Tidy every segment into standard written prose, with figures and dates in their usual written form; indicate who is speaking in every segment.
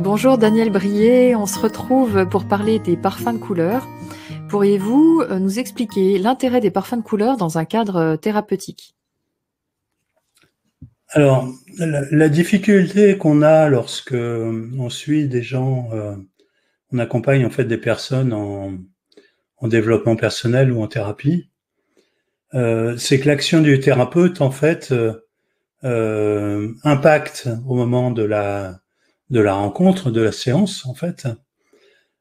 Speaker 1: Bonjour Daniel Brier, on se retrouve pour parler des parfums de couleur. Pourriez-vous nous expliquer l'intérêt des parfums de couleur dans un cadre thérapeutique?
Speaker 2: Alors, la difficulté qu'on a lorsque on suit des gens, on accompagne en fait des personnes en développement personnel ou en thérapie, c'est que l'action du thérapeute en fait impacte au moment de la rencontre, de la séance en fait,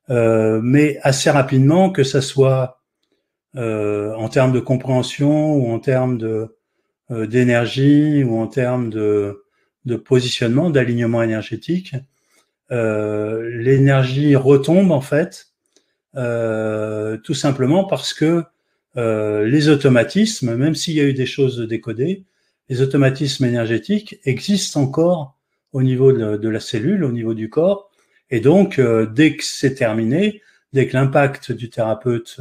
Speaker 2: mais assez rapidement, que ça soit en termes de compréhension ou en termes d'énergie ou en termes de positionnement, d'alignement énergétique, l'énergie retombe en fait, tout simplement parce que les automatismes, même s'il y a eu des choses décodées, les automatismes énergétiques existent encore au niveau de la cellule, au niveau du corps, et donc dès que c'est terminé, dès que l'impact du thérapeute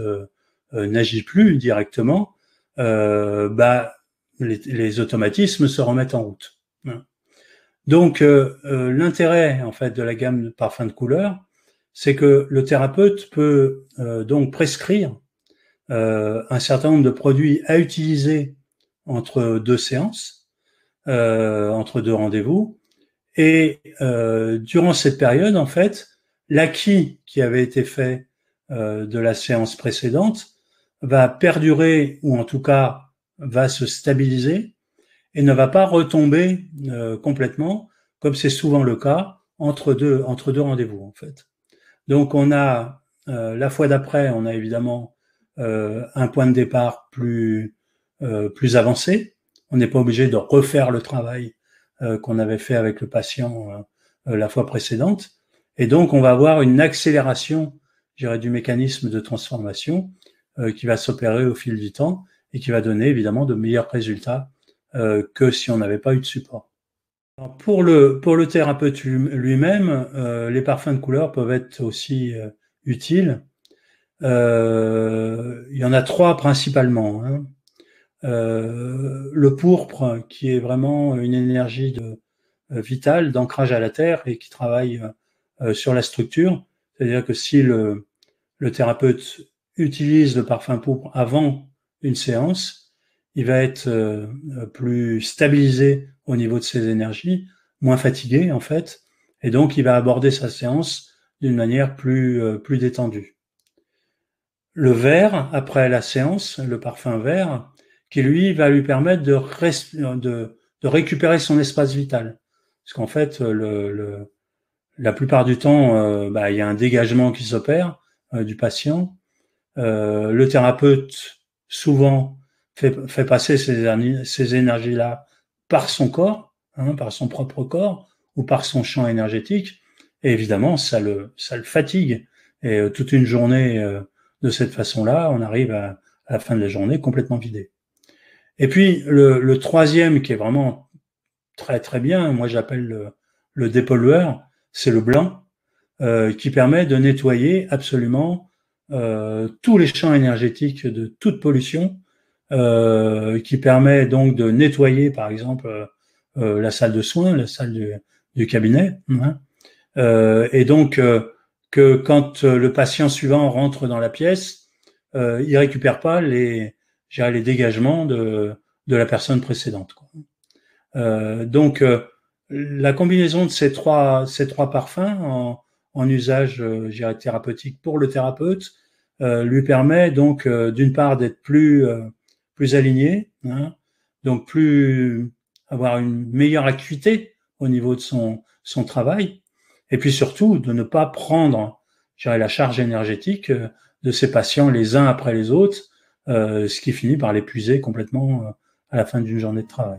Speaker 2: n'agit plus directement, les automatismes se remettent en route. Donc, l'intérêt en fait de la gamme de parfums de couleur, c'est que le thérapeute peut donc prescrire un certain nombre de produits à utiliser entre deux séances, entre deux rendez-vous, et durant cette période, en fait, l'acquis qui avait été fait de la séance précédente va perdurer, ou en tout cas va se stabiliser, et ne va pas retomber complètement, comme c'est souvent le cas, entre deux rendez-vous, en fait. Donc, on a, la fois d'après, on a évidemment un point de départ plus avancé. On n'est pas obligé de refaire le travail qu'on avait fait avec le patient la fois précédente. Et donc, on va avoir une accélération, je dirais, du mécanisme de transformation qui va s'opérer au fil du temps et qui va donner évidemment de meilleurs résultats que si on n'avait pas eu de support. Alors pour le thérapeute lui-même, les parfums de couleur peuvent être aussi utiles. Il y en a trois principalement, hein. Le pourpre, qui est vraiment une énergie vitale, d'ancrage à la terre et qui travaille sur la structure. C'est-à-dire que si le thérapeute utilise le parfum pourpre avant une séance, il va être plus stabilisé au niveau de ses énergies, moins fatigué en fait, et donc il va aborder sa séance d'une manière plus détendue. Le vert, après la séance, le parfum vert, qui lui va lui permettre de récupérer son espace vital. Parce qu'en fait, la plupart du temps, il y a un dégagement qui s'opère du patient. Le thérapeute, souvent, fait passer ces énergies-là par son corps, hein, par son propre corps, ou par son champ énergétique. Et évidemment, ça le fatigue. Et toute une journée de cette façon-là, on arrive à la fin de la journée complètement vidé. Et puis, le troisième, qui est vraiment très très bien, moi j'appelle le dépollueur, c'est le blanc, qui permet de nettoyer absolument tous les champs énergétiques de toute pollution, qui permet donc de nettoyer, par exemple, la salle de soins, la salle du cabinet, hein, et donc que quand le patient suivant rentre dans la pièce, il récupère pas les dégagements de la personne précédente, quoi. Donc la combinaison de ces trois parfums en usage, je dirais, thérapeutique pour le thérapeute, lui permet donc d'une part d'être plus aligné, hein, donc avoir une meilleure acuité au niveau de son travail, et puis surtout de ne pas prendre, je dirais, la charge énergétique de ses patients les uns après les autres, ce qui finit par l'épuiser complètement à la fin d'une journée de travail.